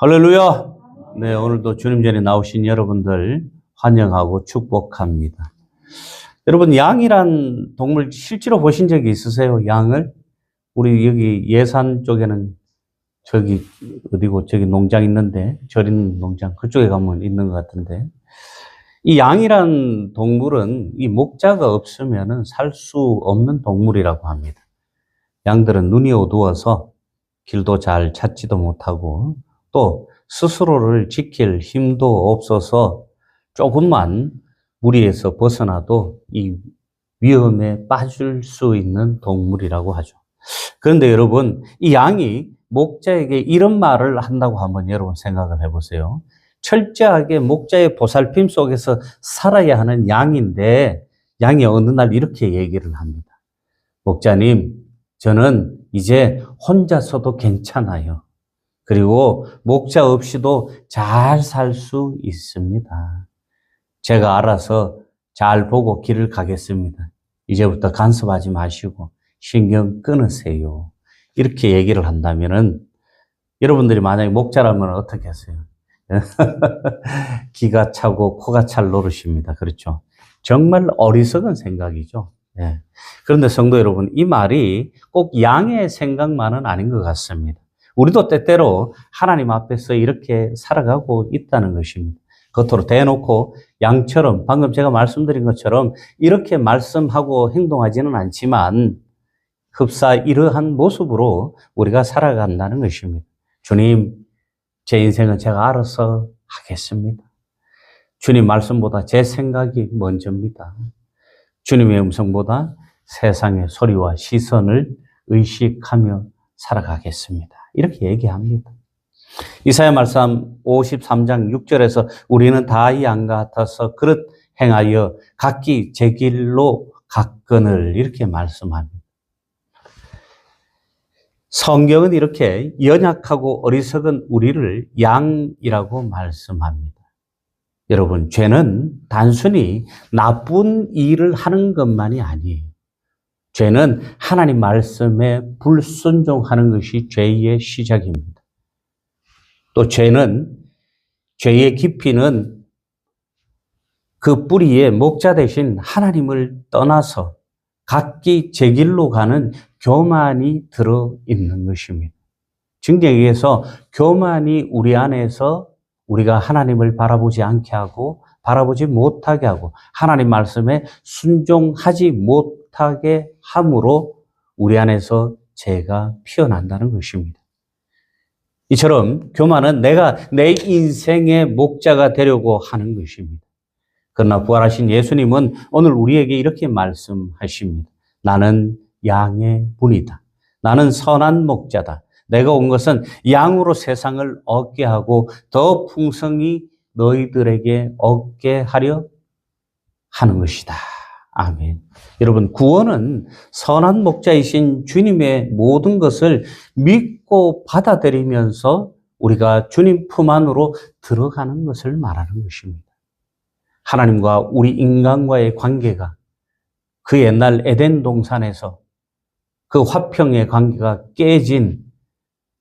할렐루야! 네, 오늘도 주님 전에 나오신 여러분들 환영하고 축복합니다. 여러분, 양이란 동물 실제로 보신 적이 있으세요? 양을? 우리 여기 예산 쪽에는 저기 어디고 저기 농장 있는데, 절인 농장 그쪽에 가면 있는 것 같은데, 이 양이란 동물은 이 목자가 없으면 살 수 없는 동물이라고 합니다. 양들은 눈이 어두워서 길도 잘 찾지도 못하고 또 스스로를 지킬 힘도 없어서 조금만 무리에서 벗어나도 이 위험에 빠질 수 있는 동물이라고 하죠. 그런데 여러분, 이 양이 목자에게 이런 말을 한다고 한번 여러분 생각을 해보세요. 철저하게 목자의 보살핌 속에서 살아야 하는 양인데 양이 어느 날 이렇게 얘기를 합니다. 목자님, 저는 이제 혼자서도 괜찮아요. 그리고 목자 없이도 잘 살 수 있습니다. 제가 알아서 잘 보고 길을 가겠습니다. 이제부터 간섭하지 마시고 신경 끊으세요. 이렇게 얘기를 한다면은 여러분들이 만약에 목자라면 어떻게 하세요? 기가 차고 코가 찰 노릇입니다. 그렇죠? 정말 어리석은 생각이죠. 예. 그런데 성도 여러분, 이 말이 꼭 양의 생각만은 아닌 것 같습니다. 우리도 때때로 하나님 앞에서 이렇게 살아가고 있다는 것입니다. 겉으로 대놓고 양처럼 방금 제가 말씀드린 것처럼 이렇게 말씀하고 행동하지는 않지만 흡사 이러한 모습으로 우리가 살아간다는 것입니다. 주님, 제 인생은 제가 알아서 하겠습니다. 주님 말씀보다 제 생각이 먼저입니다. 주님의 음성보다 세상의 소리와 시선을 의식하며 살아가겠습니다. 이렇게 얘기합니다. 이사야 말씀 53장 6절에서 우리는 다 이 양 같아서 그릇 행하여 각기 제 길로 갔거늘 이렇게 말씀합니다. 성경은 이렇게 연약하고 어리석은 우리를 양이라고 말씀합니다. 여러분, 죄는 단순히 나쁜 일을 하는 것만이 아니에요. 죄는 하나님 말씀에 불순종하는 것이 죄의 시작입니다. 또 죄의 깊이는 그 뿌리에 목자 대신 하나님을 떠나서 각기 제 길로 가는 교만이 들어있는 것입니다. 증거에 의해서 교만이 우리 안에서 우리가 하나님을 바라보지 않게 하고 바라보지 못하게 하고 하나님 말씀에 순종하지 못하게 함으로 우리 안에서 죄가 피어난다는 것입니다. 이처럼 교만은 내가 내 인생의 목자가 되려고 하는 것입니다. 그러나 부활하신 예수님은 오늘 우리에게 이렇게 말씀하십니다. 나는 양의 분이다. 나는 선한 목자다. 내가 온 것은 양으로 세상을 얻게 하고 더 풍성히 너희들에게 얻게 하려 하는 것이다. 아멘. 여러분, 구원은 선한 목자이신 주님의 모든 것을 믿고 받아들이면서 우리가 주님 품 안으로 들어가는 것을 말하는 것입니다. 하나님과 우리 인간과의 관계가 그 옛날 에덴 동산에서 그 화평의 관계가 깨진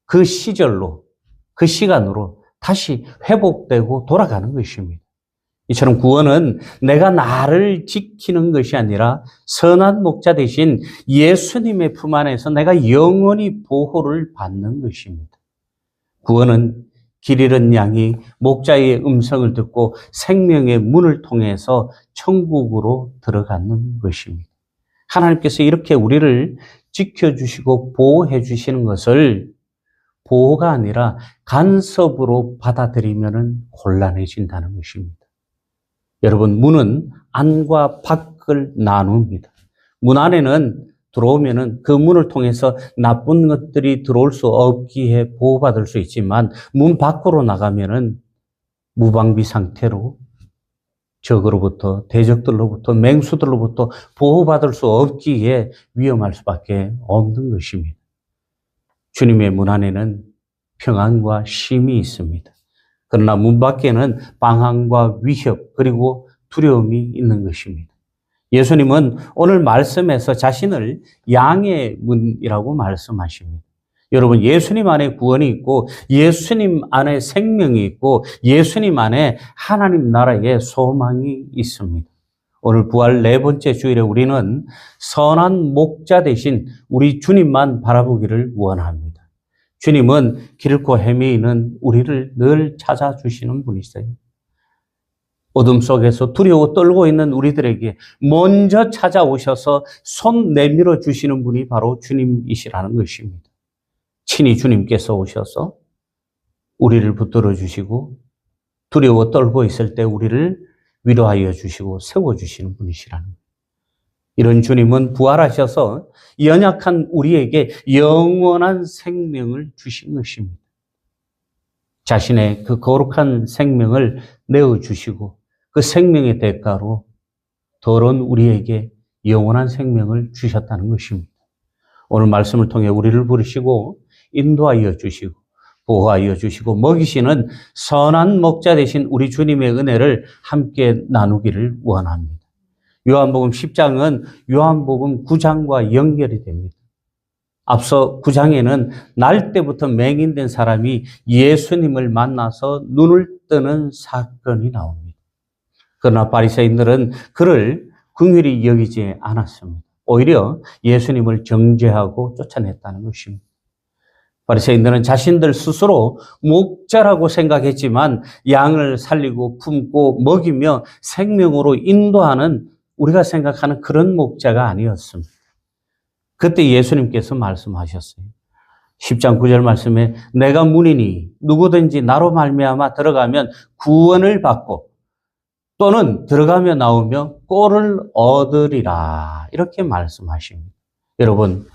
그 시절로, 그 시간으로 다시 회복되고 돌아가는 것입니다. 이처럼 구원은 내가 나를 지키는 것이 아니라 선한 목자 대신 예수님의 품 안에서 내가 영원히 보호를 받는 것입니다. 구원은 길 잃은 양이 목자의 음성을 듣고 생명의 문을 통해서 천국으로 들어가는 것입니다. 하나님께서 이렇게 우리를 지켜주시고 보호해 주시는 것을 보호가 아니라 간섭으로 받아들이면 곤란해진다는 것입니다. 여러분, 문은 안과 밖을 나눕니다. 문 안에는 들어오면은 그 문을 통해서 나쁜 것들이 들어올 수 없기에 보호받을 수 있지만 문 밖으로 나가면은 무방비 상태로 적으로부터, 대적들로부터, 맹수들로부터 보호받을 수 없기에 위험할 수밖에 없는 것입니다. 주님의 문 안에는 평안과 쉼이 있습니다. 그러나 문 밖에는 방황과 위협 그리고 두려움이 있는 것입니다. 예수님은 오늘 말씀에서 자신을 양의 문이라고 말씀하십니다. 여러분, 예수님 안에 구원이 있고 예수님 안에 생명이 있고 예수님 안에 하나님 나라의 소망이 있습니다. 오늘 부활 네 번째 주일에 우리는 선한 목자 되신 우리 주님만 바라보기를 원합니다. 주님은 길고 헤매이는 우리를 늘 찾아주시는 분이세요. 어둠 속에서 두려워 떨고 있는 우리들에게 먼저 찾아오셔서 손 내밀어 주시는 분이 바로 주님이시라는 것입니다. 친히 주님께서 오셔서 우리를 붙들어 주시고 두려워 떨고 있을 때 우리를 위로하여 주시고 세워주시는 분이시라는 거예요. 이런 주님은 부활하셔서 연약한 우리에게 영원한 생명을 주신 것입니다. 자신의 그 거룩한 생명을 내어주시고 그 생명의 대가로 더러운 우리에게 영원한 생명을 주셨다는 것입니다. 오늘 말씀을 통해 우리를 부르시고 인도하여 주시고 보호하여 주시고 먹이시는 선한 목자 되신 우리 주님의 은혜를 함께 나누기를 원합니다. 요한복음 10장은 요한복음 9장과 연결이 됩니다. 앞서 9장에는 날 때부터 맹인된 사람이 예수님을 만나서 눈을 뜨는 사건이 나옵니다. 그러나 바리새인들은 그를 긍휼히 여기지 않았습니다. 오히려 예수님을 정죄하고 쫓아냈다는 것입니다. 바리새인들은 자신들 스스로 목자라고 생각했지만 양을 살리고 품고 먹이며 생명으로 인도하는 우리가 생각하는 그런 목자가 아니었습니다. 그때 예수님께서 말씀하셨어요. 10장 9절 말씀에 내가 문이니 누구든지 나로 말미암아 들어가면 구원을 받고 또는 들어가며 나오며 꼴을 얻으리라 이렇게 말씀하십니다. 여러분,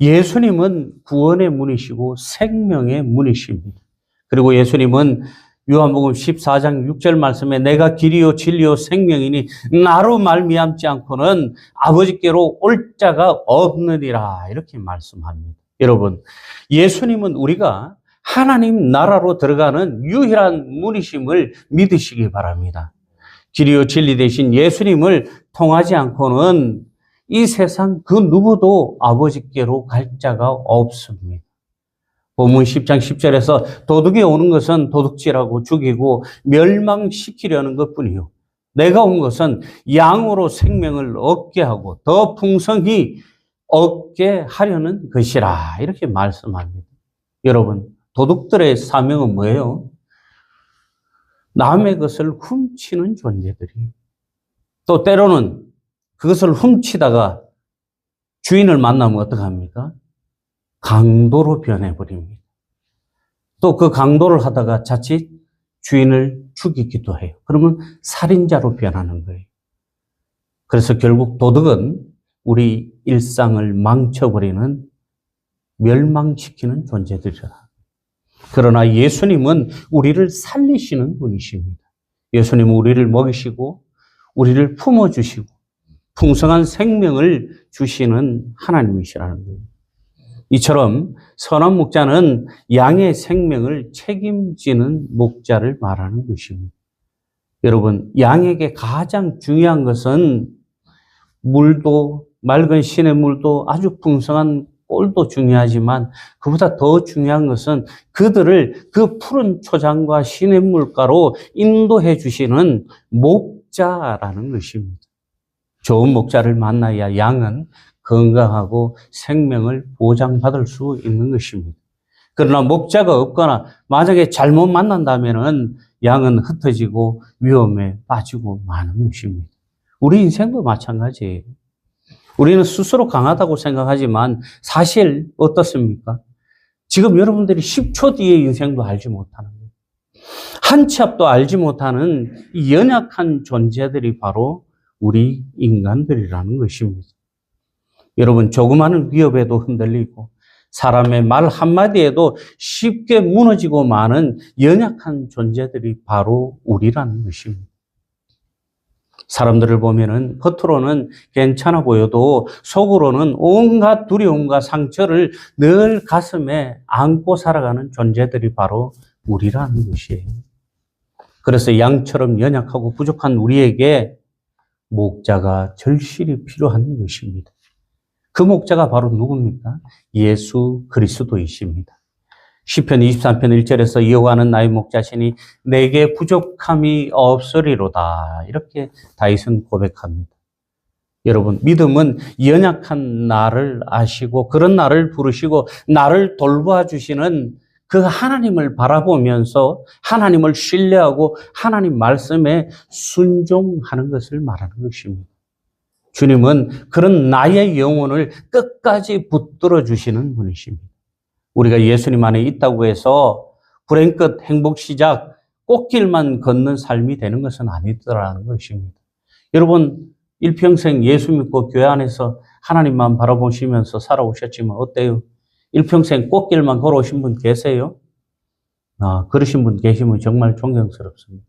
예수님은 구원의 문이시고 생명의 문이십니다. 그리고 예수님은 요한복음 14장 6절 말씀에 내가 길이요 진리요 생명이니 나로 말미암지 않고는 아버지께로 올 자가 없느니라 이렇게 말씀합니다. 여러분, 예수님은 우리가 하나님 나라로 들어가는 유일한 문이심을 믿으시기 바랍니다. 길이요 진리 되신 예수님을 통하지 않고는 이 세상 그 누구도 아버지께로 갈 자가 없습니다. 본문 10장 10절에서 도둑이 오는 것은 도둑질하고 죽이고 멸망시키려는 것뿐이요. 내가 온 것은 양으로 생명을 얻게 하고 더 풍성히 얻게 하려는 것이라 이렇게 말씀합니다. 여러분, 도둑들의 사명은 뭐예요? 남의 것을 훔치는 존재들이 또 때로는 그것을 훔치다가 주인을 만나면 어떡합니까? 강도로 변해버립니다. 또 그 강도를 하다가 자칫 주인을 죽이기도 해요. 그러면 살인자로 변하는 거예요. 그래서 결국 도둑은 우리 일상을 망쳐버리는 멸망시키는 존재들이라. 그러나 예수님은 우리를 살리시는 분이십니다. 예수님은 우리를 먹이시고 우리를 품어주시고 풍성한 생명을 주시는 하나님이시라는 거예요. 이처럼 선한 목자는 양의 생명을 책임지는 목자를 말하는 것입니다. 여러분, 양에게 가장 중요한 것은 물도, 맑은 시냇물도 아주 풍성한 꼴도 중요하지만 그보다 더 중요한 것은 그들을 그 푸른 초장과 시냇물가로 인도해 주시는 목자라는 것입니다. 좋은 목자를 만나야 양은 건강하고 생명을 보장받을 수 있는 것입니다. 그러나 목자가 없거나 만약에 잘못 만난다면 양은 흩어지고 위험에 빠지고 마는 것입니다. 우리 인생도 마찬가지예요. 우리는 스스로 강하다고 생각하지만 사실 어떻습니까? 지금 여러분들이 10초 뒤의 인생도 알지 못하는 거예요. 한 치 앞도 알지 못하는 이 연약한 존재들이 바로 우리 인간들이라는 것입니다. 여러분, 조그마한 위협에도 흔들리고 사람의 말 한마디에도 쉽게 무너지고 마는 연약한 존재들이 바로 우리라는 것입니다. 사람들을 보면은 겉으로는 괜찮아 보여도 속으로는 온갖 두려움과 상처를 늘 가슴에 안고 살아가는 존재들이 바로 우리라는 것이에요. 그래서 양처럼 연약하고 부족한 우리에게 목자가 절실히 필요한 것입니다. 그 목자가 바로 누굽니까? 예수 그리스도이십니다. 시편 23편 1절에서 여호와는 나의 목자시니 내게 부족함이 없으리로다. 이렇게 다윗은 고백합니다. 여러분, 믿음은 연약한 나를 아시고 그런 나를 부르시고 나를 돌보아 주시는 그 하나님을 바라보면서 하나님을 신뢰하고 하나님 말씀에 순종하는 것을 말하는 것입니다. 주님은 그런 나의 영혼을 끝까지 붙들어 주시는 분이십니다. 우리가 예수님 안에 있다고 해서 불행 끝 행복 시작 꽃길만 걷는 삶이 되는 것은 아니더라는 것입니다. 여러분, 일평생 예수 믿고 교회 안에서 하나님만 바라보시면서 살아오셨지만 어때요? 일평생 꽃길만 걸어오신 분 계세요? 그러신 분 계시면 정말 존경스럽습니다.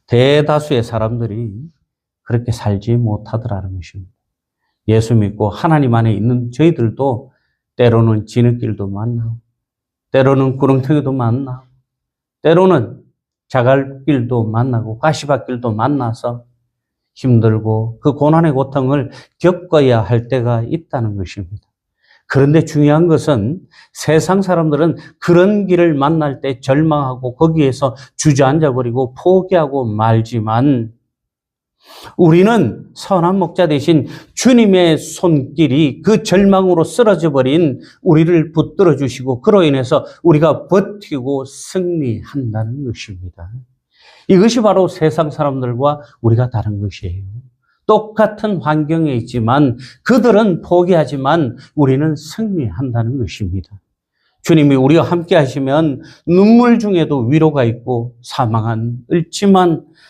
대다수의 사람들이 그렇게 살지 못하더라는 것입니다. 예수 믿고 하나님 안에 있는 저희들도 때로는 지느길도 만나고 때로는 구렁텅이도 만나고 때로는 자갈길도 만나고 가시밭길도 만나서 힘들고 그 고난의 고통을 겪어야 할 때가 있다는 것입니다. 그런데 중요한 것은 세상 사람들은 그런 길을 만날 때 절망하고 거기에서 주저앉아 버리고 포기하고 말지만 우리는 선한 목자 대신 주님의 손길이 그 절망으로 쓰러져 버린 우리를 붙들어 주시고 그로 인해서 우리가 버티고 승리한다는 것입니다. 이것이 바로 세상 사람들과 우리가 다른 것이에요. 똑같은 환경에 있지만 그들은 포기하지만 우리는 승리한다는 것입니다. 주님이 우리와 함께 하시면 눈물 중에도 위로가 있고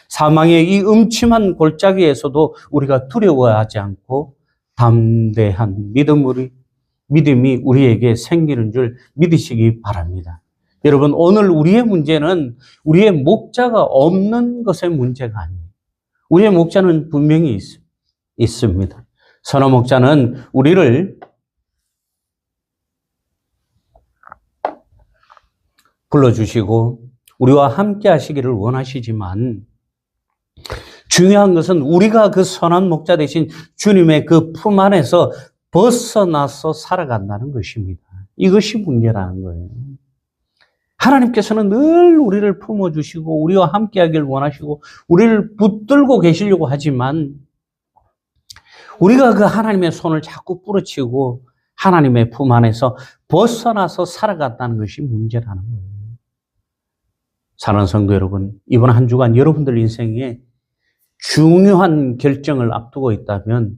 사망의 이 음침한 골짜기에서도 우리가 두려워하지 않고 담대한 믿음이 우리에게 생기는 줄 믿으시기 바랍니다. 여러분, 오늘 우리의 문제는 우리의 목자가 없는 것의 문제가 아니에요. 우리의 목자는 분명히 있습니다. 선한 목자는 우리를 불러주시고 우리와 함께 하시기를 원하시지만 중요한 것은 우리가 그 선한 목자 되신 주님의 그 품 안에서 벗어나서 살아간다는 것입니다. 이것이 문제라는 거예요. 하나님께서는 늘 우리를 품어주시고 우리와 함께 하길 원하시고 우리를 붙들고 계시려고 하지만 우리가 그 하나님의 손을 자꾸 부러치고 하나님의 품 안에서 벗어나서 살아갔다는 것이 문제라는 거예요. 사랑하는 성도 여러분, 이번 한 주간 여러분들 인생에 중요한 결정을 앞두고 있다면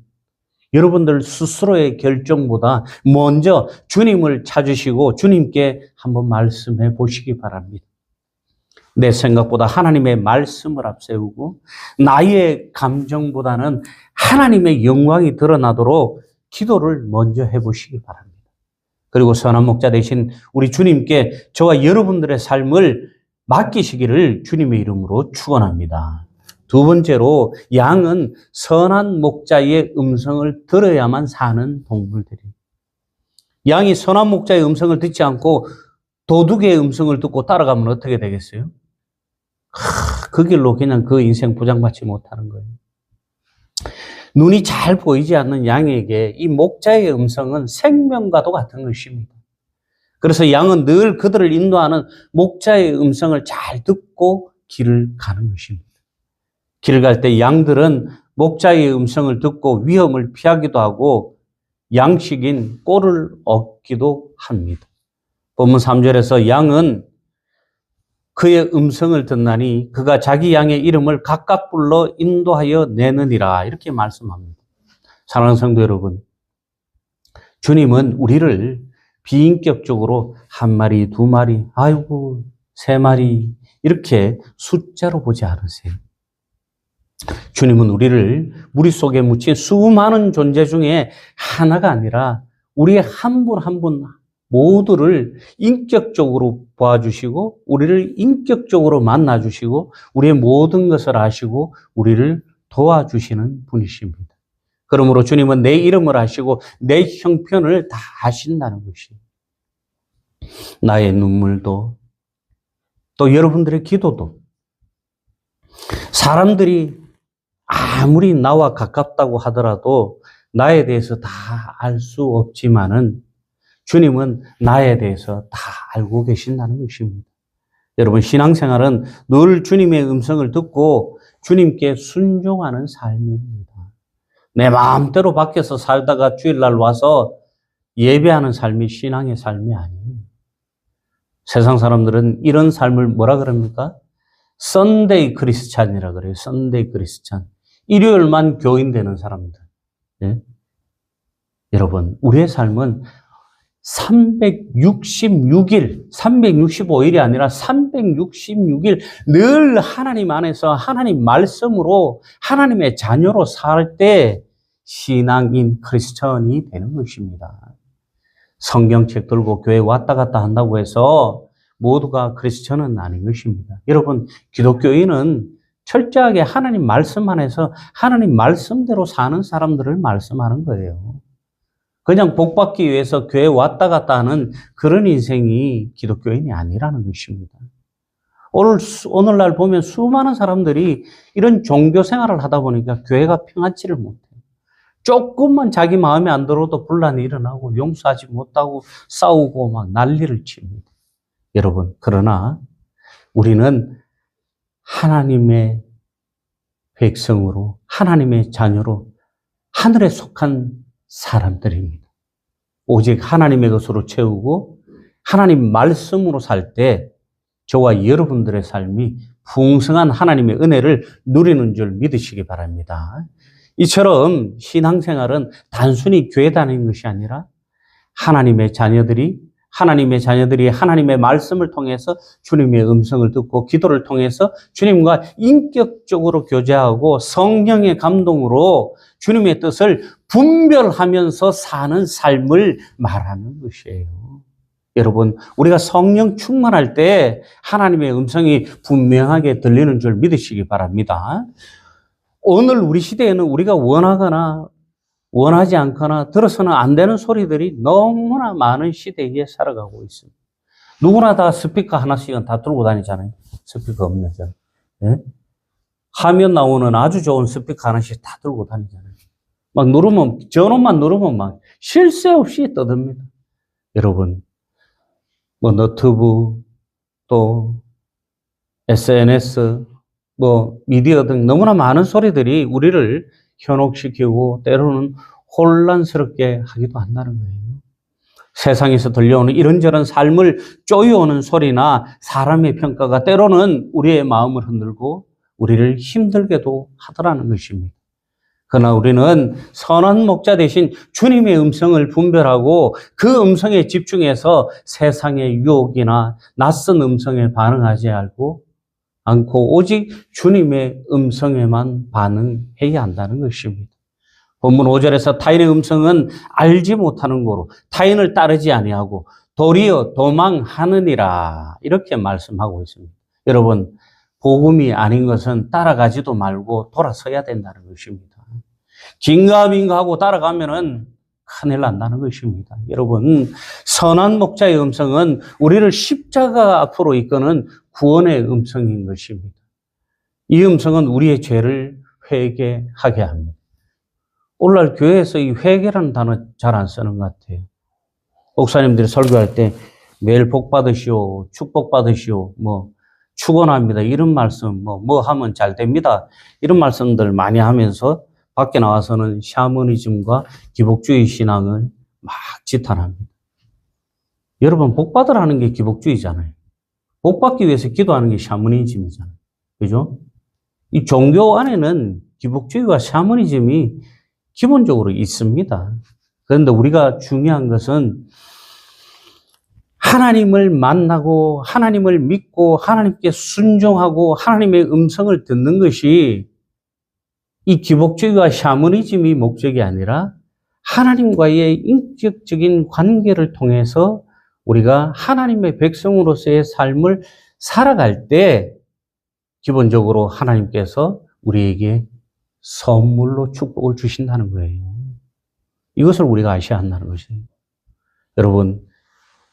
여러분들 스스로의 결정보다 먼저 주님을 찾으시고 주님께 한번 말씀해 보시기 바랍니다. 내 생각보다 하나님의 말씀을 앞세우고 나의 감정보다는 하나님의 영광이 드러나도록 기도를 먼저 해보시기 바랍니다. 그리고 선한 목자 되신 우리 주님께 저와 여러분들의 삶을 맡기시기를 주님의 이름으로 축원합니다. 두 번째로 양은 선한 목자의 음성을 들어야만 사는 동물들이에요. 양이 선한 목자의 음성을 듣지 않고 도둑의 음성을 듣고 따라가면 어떻게 되겠어요? 그 길로 그냥 그 인생 부장받지 못하는 거예요. 눈이 잘 보이지 않는 양에게 이 목자의 음성은 생명과도 같은 것입니다. 그래서 양은 늘 그들을 인도하는 목자의 음성을 잘 듣고 길을 가는 것입니다. 길을 갈 때 양들은 목자의 음성을 듣고 위험을 피하기도 하고 양식인 꼴을 얻기도 합니다. 본문 3절에서 양은 그의 음성을 듣나니 그가 자기 양의 이름을 각각 불러 인도하여 내느니라 이렇게 말씀합니다. 사랑하는 성도 여러분, 주님은 우리를 비인격적으로 한 마리, 두 마리, 아이고, 세 마리 이렇게 숫자로 보지 않으세요. 주님은 우리를 무리 속에 묻힌 수많은 존재 중에 하나가 아니라 우리의 한 분 한 분 모두를 인격적으로 보아주시고 우리를 인격적으로 만나주시고 우리의 모든 것을 아시고 우리를 도와주시는 분이십니다. 그러므로 주님은 내 이름을 아시고 내 형편을 다 아신다는 것이에요. 나의 눈물도 또 여러분들의 기도도 사람들이 아무리 나와 가깝다고 하더라도 나에 대해서 다 알 수 없지만은 주님은 나에 대해서 다 알고 계신다는 것입니다. 여러분, 신앙생활은 늘 주님의 음성을 듣고 주님께 순종하는 삶입니다. 내 마음대로 밖에서 살다가 주일날 와서 예배하는 삶이 신앙의 삶이 아니에요. 세상 사람들은 이런 삶을 뭐라 그럽니까? 썬데이 크리스찬이라 그래요. 썬데이 크리스찬. 일요일만 교인 되는 사람들. 예? 여러분, 우리의 삶은 366일, 365일이 아니라 366일 늘 하나님 안에서 하나님 말씀으로 하나님의 자녀로 살 때 신앙인 크리스천이 되는 것입니다. 성경책 들고 교회 왔다 갔다 한다고 해서 모두가 크리스천은 아닌 것입니다. 여러분, 기독교인은 철저하게 하나님 말씀 안에서 하나님 말씀대로 사는 사람들을 말씀하는 거예요. 그냥 복받기 위해서 교회 왔다 갔다 하는 그런 인생이 기독교인이 아니라는 것입니다. 오늘날 보면 수많은 사람들이 이런 종교 생활을 하다 보니까 교회가 평안치를 못해요. 조금만 자기 마음에 안 들어도 분란이 일어나고 용서하지 못하고 싸우고 막 난리를 칩니다. 여러분, 그러나 우리는 하나님의 백성으로, 하나님의 자녀로 하늘에 속한 사람들입니다. 오직 하나님의 것으로 채우고 하나님 말씀으로 살 때 저와 여러분들의 삶이 풍성한 하나님의 은혜를 누리는 줄 믿으시기 바랍니다. 이처럼 신앙생활은 단순히 교회 다니는 것이 아니라 하나님의 자녀들이 하나님의 말씀을 통해서 주님의 음성을 듣고 기도를 통해서 주님과 인격적으로 교제하고 성령의 감동으로 주님의 뜻을 분별하면서 사는 삶을 말하는 것이에요. 여러분, 우리가 성령 충만할 때 하나님의 음성이 분명하게 들리는 줄 믿으시기 바랍니다. 오늘 우리 시대에는 우리가 원하거나 원하지 않거나 들어서는 안 되는 소리들이 너무나 많은 시대에 살아가고 있습니다. 누구나 다 스피커 하나씩은 다 들고 다니잖아요. 스피커 없는 저. 예? 화면 나오는 아주 좋은 스피커 하나씩 다 들고 다니잖아요. 막 누르면, 전원만 누르면 막 쉴 새 없이 떠듭니다. 여러분, 뭐 너튜브, 또 SNS, 뭐 미디어 등 너무나 많은 소리들이 우리를 현혹시키고 때로는 혼란스럽게 하기도 한다는 거예요. 세상에서 들려오는 이런저런 삶을 쪼여오는 소리나 사람의 평가가 때로는 우리의 마음을 흔들고 우리를 힘들게도 하더라는 것입니다. 그러나 우리는 선한 목자 대신 주님의 음성을 분별하고 그 음성에 집중해서 세상의 유혹이나 낯선 음성에 반응하지 않고 오직 주님의 음성에만 반응해야 한다는 것입니다. 본문 5절에서 타인의 음성은 알지 못하는 거로 타인을 따르지 아니하고 도리어 도망하느니라 이렇게 말씀하고 있습니다. 여러분, 복음이 아닌 것은 따라가지도 말고 돌아서야 된다는 것입니다. 긴가민가 하고 따라가면은 큰일 난다는 것입니다. 여러분, 선한 목자의 음성은 우리를 십자가 앞으로 이끄는 구원의 음성인 것입니다. 이 음성은 우리의 죄를 회개하게 합니다. 오늘날 교회에서 이 회개라는 단어 잘 안 쓰는 것 같아요. 목사님들이 설교할 때 매일 복 받으시오, 축복 받으시오, 뭐 축원합니다. 이런 말씀, 뭐 하면 잘 됩니다. 이런 말씀들 많이 하면서 밖에 나와서는 샤머니즘과 기복주의 신앙을 막 지탄합니다. 여러분, 복 받으라는 게 기복주의잖아요. 복 받기 위해서 기도하는 게 샤머니즘이잖아요. 그죠? 이 종교 안에는 기복주의와 샤머니즘이 기본적으로 있습니다. 그런데 우리가 중요한 것은 하나님을 만나고 하나님을 믿고 하나님께 순종하고 하나님의 음성을 듣는 것이 이 기복주의와 샤머니즘이 목적이 아니라 하나님과의 인격적인 관계를 통해서 우리가 하나님의 백성으로서의 삶을 살아갈 때 기본적으로 하나님께서 우리에게 선물로 축복을 주신다는 거예요. 이것을 우리가 아셔야 한다는 것이에요. 여러분,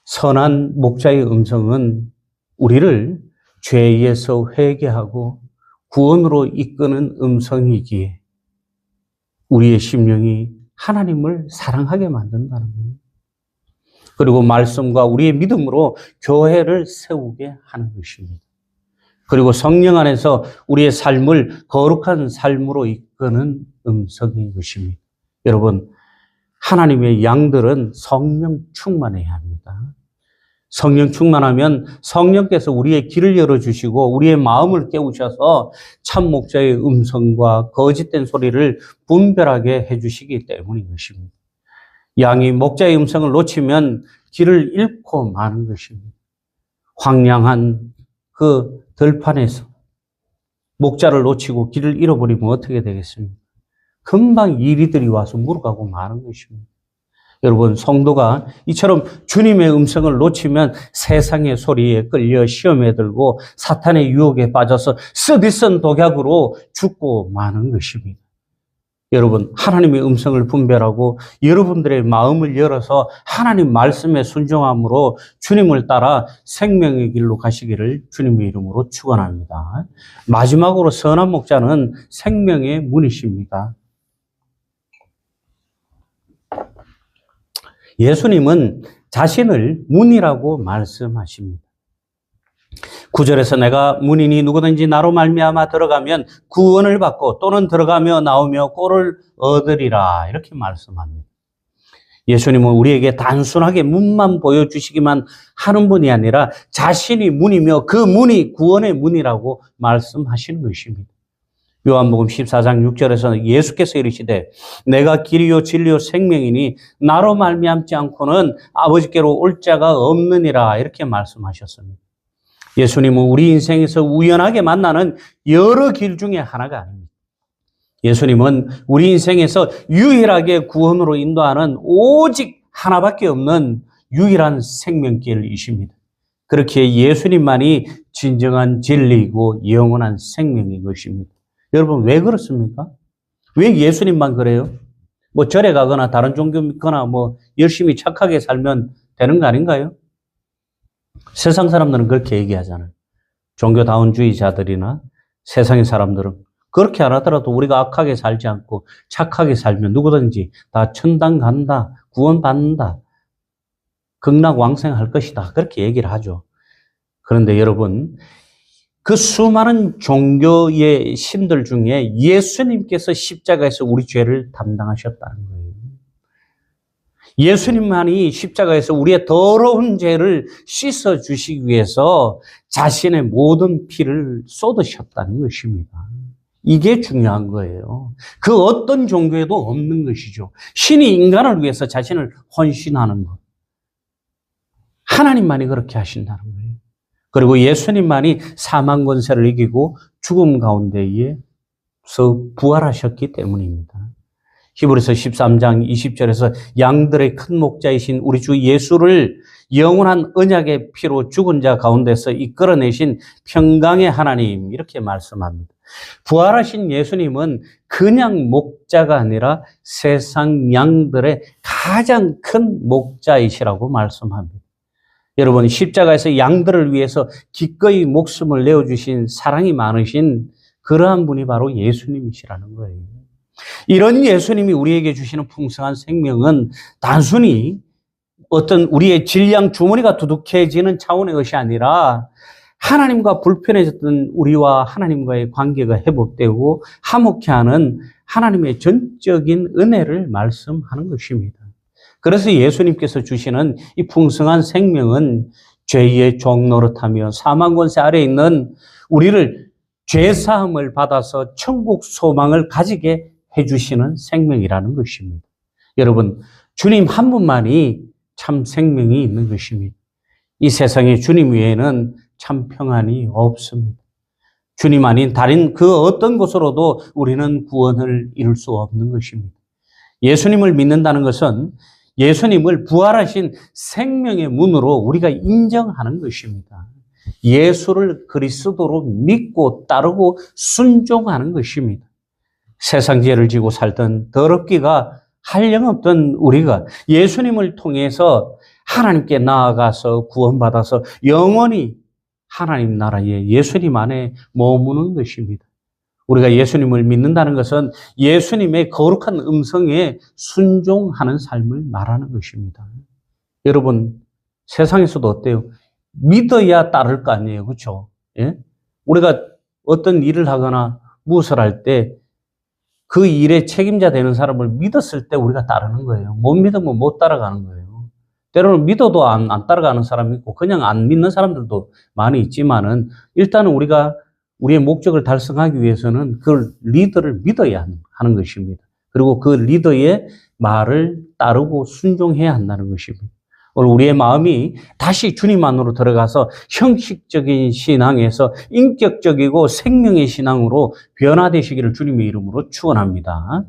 선한 목자의 음성은 우리를 죄에서 회개하고 구원으로 이끄는 음성이기에 우리의 심령이 하나님을 사랑하게 만든다는 거예요. 그리고 말씀과 우리의 믿음으로 교회를 세우게 하는 것입니다. 그리고 성령 안에서 우리의 삶을 거룩한 삶으로 이끄는 음성인 것입니다. 여러분, 하나님의 양들은 성령 충만해야 합니다. 성령 충만하면 성령께서 우리의 길을 열어주시고 우리의 마음을 깨우셔서 참 목자의 음성과 거짓된 소리를 분별하게 해주시기 때문인 것입니다. 양이 목자의 음성을 놓치면 길을 잃고 마는 것입니다. 황량한 그 들판에서 목자를 놓치고 길을 잃어버리면 어떻게 되겠습니까? 금방 이리들이 와서 물어가고 마는 것입니다. 여러분, 성도가 이처럼 주님의 음성을 놓치면 세상의 소리에 끌려 시험에 들고 사탄의 유혹에 빠져서 쓰디쓴 독약으로 죽고 마는 것입니다. 여러분, 하나님의 음성을 분별하고 여러분들의 마음을 열어서 하나님 말씀에 순종함으로 주님을 따라 생명의 길로 가시기를 주님의 이름으로 축원합니다. 마지막으로 선한 목자는 생명의 문이십니다. 예수님은 자신을 문이라고 말씀하십니다. 9절에서 내가 문이니 누구든지 나로 말미암아 들어가면 구원을 받고 또는 들어가며 나오며 꼴을 얻으리라, 이렇게 말씀합니다. 예수님은 우리에게 단순하게 문만 보여주시기만 하는 분이 아니라 자신이 문이며 그 문이 구원의 문이라고 말씀하시는 것입니다. 요한복음 14장 6절에서 예수께서 이르시되 내가 길이요 진리요 생명이니 나로 말미암지 않고는 아버지께로 올 자가 없느니라, 이렇게 말씀하셨습니다. 예수님은 우리 인생에서 우연하게 만나는 여러 길 중에 하나가 아닙니다. 예수님은 우리 인생에서 유일하게 구원으로 인도하는 오직 하나밖에 없는 유일한 생명길이십니다. 그렇게 예수님만이 진정한 진리이고 영원한 생명인 것입니다. 여러분, 왜 그렇습니까? 왜 예수님만 그래요? 뭐 절에 가거나 다른 종교 믿거나 뭐 열심히 착하게 살면 되는 거 아닌가요? 세상 사람들은 그렇게 얘기하잖아요. 종교다운주의자들이나 세상의 사람들은 그렇게 안 하더라도 우리가 악하게 살지 않고 착하게 살면 누구든지 다 천당 간다, 구원받는다, 극락왕생할 것이다, 그렇게 얘기를 하죠. 그런데 여러분, 그 수많은 종교의 신들 중에 예수님께서 십자가에서 우리 죄를 담당하셨다는 거예요. 예수님만이 십자가에서 우리의 더러운 죄를 씻어주시기 위해서 자신의 모든 피를 쏟으셨다는 것입니다. 이게 중요한 거예요. 그 어떤 종교에도 없는 것이죠. 신이 인간을 위해서 자신을 헌신하는 것. 하나님만이 그렇게 하신다는 거예요. 그리고 예수님만이 사망 권세를 이기고 죽음 가운데에서 부활하셨기 때문입니다. 히브리서 13장 20절에서 양들의 큰 목자이신 우리 주 예수를 영원한 언약의 피로 죽은 자 가운데서 이끌어내신 평강의 하나님, 이렇게 말씀합니다. 부활하신 예수님은 그냥 목자가 아니라 세상 양들의 가장 큰 목자이시라고 말씀합니다. 여러분, 십자가에서 양들을 위해서 기꺼이 목숨을 내어주신 사랑이 많으신 그러한 분이 바로 예수님이시라는 거예요. 이런 예수님이 우리에게 주시는 풍성한 생명은 단순히 어떤 우리의 질량 주머니가 두둑해지는 차원의 것이 아니라 하나님과 불편해졌던 우리와 하나님과의 관계가 회복되고 화목케 하는 하나님의 전적인 은혜를 말씀하는 것입니다. 그래서 예수님께서 주시는 이 풍성한 생명은 죄의 종 노릇하며 사망 권세 아래에 있는 우리를 죄사함을 받아서 천국 소망을 가지게 해주시는 생명이라는 것입니다. 여러분, 주님 한 분만이 참 생명이 있는 것입니다. 이 세상에 주님 외에는 참 평안이 없습니다. 주님 아닌 다른 그 어떤 것으로도 우리는 구원을 이룰 수 없는 것입니다. 예수님을 믿는다는 것은 예수님을 부활하신 생명의 문으로 우리가 인정하는 것입니다. 예수를 그리스도로 믿고 따르고 순종하는 것입니다. 세상 죄를 지고 살던 더럽기가 한량없던 우리가 예수님을 통해서 하나님께 나아가서 구원받아서 영원히 하나님 나라에 예수님 안에 머무는 것입니다. 우리가 예수님을 믿는다는 것은 예수님의 거룩한 음성에 순종하는 삶을 말하는 것입니다. 여러분, 세상에서도 어때요? 믿어야 따를 거 아니에요. 그렇죠? 예? 우리가 어떤 일을 하거나 무엇을 할 때 그 일의 책임자 되는 사람을 믿었을 때 우리가 따르는 거예요. 못 믿으면 못 따라가는 거예요. 때로는 믿어도 안 따라가는 사람이 있고 그냥 안 믿는 사람들도 많이 있지만은 일단은 우리가 우리의 목적을 달성하기 위해서는 그 리더를 믿어야 하는 것입니다. 그리고 그 리더의 말을 따르고 순종해야 한다는 것입니다. 오늘 우리의 마음이 다시 주님 안으로 들어가서 형식적인 신앙에서 인격적이고 생명의 신앙으로 변화되시기를 주님의 이름으로 축원합니다.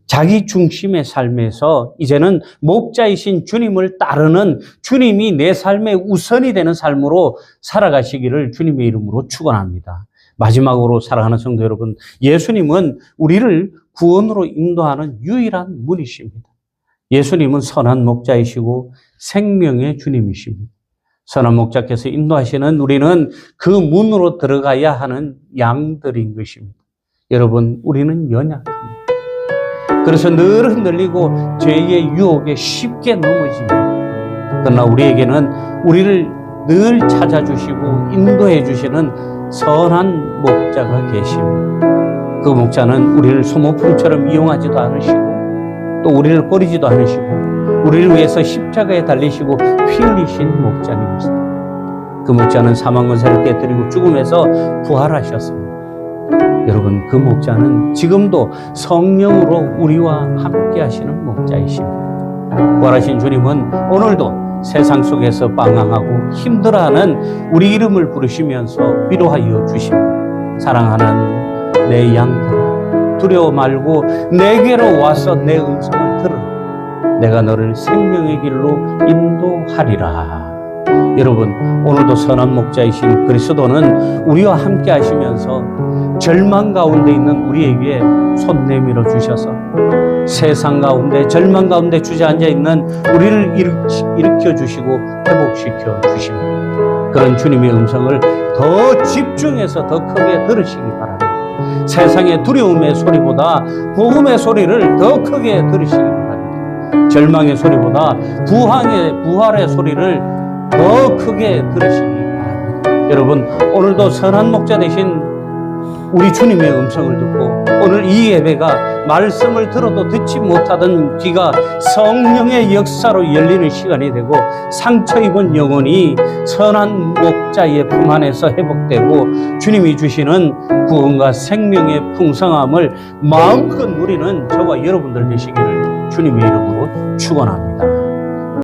자기 중심의 삶에서 이제는 목자이신 주님을 따르는 주님이 내 삶의 우선이 되는 삶으로 살아가시기를 주님의 이름으로 축원합니다. 마지막으로 사랑하는 성도 여러분, 예수님은 우리를 구원으로 인도하는 유일한 문이십니다. 예수님은 선한 목자이시고 생명의 주님이십니다. 선한 목자께서 인도하시는 우리는 그 문으로 들어가야 하는 양들인 것입니다. 여러분, 우리는 연약합니다. 그래서 늘 흔들리고 죄의 유혹에 쉽게 넘어집니다. 그러나 우리에게는 우리를 늘 찾아주시고 인도해 주시는 선한 목자가 계십니다. 그 목자는 우리를 소모품처럼 이용하지도 않으시고 또 우리를 버리지도 않으시고 우리를 위해서 십자가에 달리시고 피 흘리신 목자님이십니다. 그 목자는 사망 권세를 깨뜨리고 죽음에서 부활하셨습니다. 여러분, 그 목자는 지금도 성령으로 우리와 함께 하시는 목자이십니다. 부활하신 주님은 오늘도 세상 속에서 방황하고 힘들어하는 우리 이름을 부르시면서 위로하여 주십니다. 사랑하는 내 양들아, 두려워 말고 내게로 와서 내 음성을 들으라. 내가 너를 생명의 길로 인도하리라. 여러분, 오늘도 선한 목자이신 그리스도는 우리와 함께 하시면서 절망 가운데 있는 우리에게 손 내밀어 주셔서 세상 가운데 절망 가운데 주저앉아 있는 우리를 일으켜 주시고 회복시켜 주십니다. 그런 주님의 음성을 더 집중해서 더 크게 들으시기 바랍니다. 세상의 두려움의 소리보다 복음의 소리를 더 크게 들으시기 바랍니다. 절망의 소리보다 부활의 소리를 더 크게 들으시기 바랍니다. 여러분, 오늘도 선한 목자 되신 우리 주님의 음성을 듣고 오늘 이 예배가 말씀을 들어도 듣지 못하던 귀가 성령의 역사로 열리는 시간이 되고 상처 입은 영혼이 선한 목자의 품 안에서 회복되고 주님이 주시는 구원과 생명의 풍성함을 마음껏 누리는 저와 여러분들 되시기를 주님의 이름으로 축원합니다.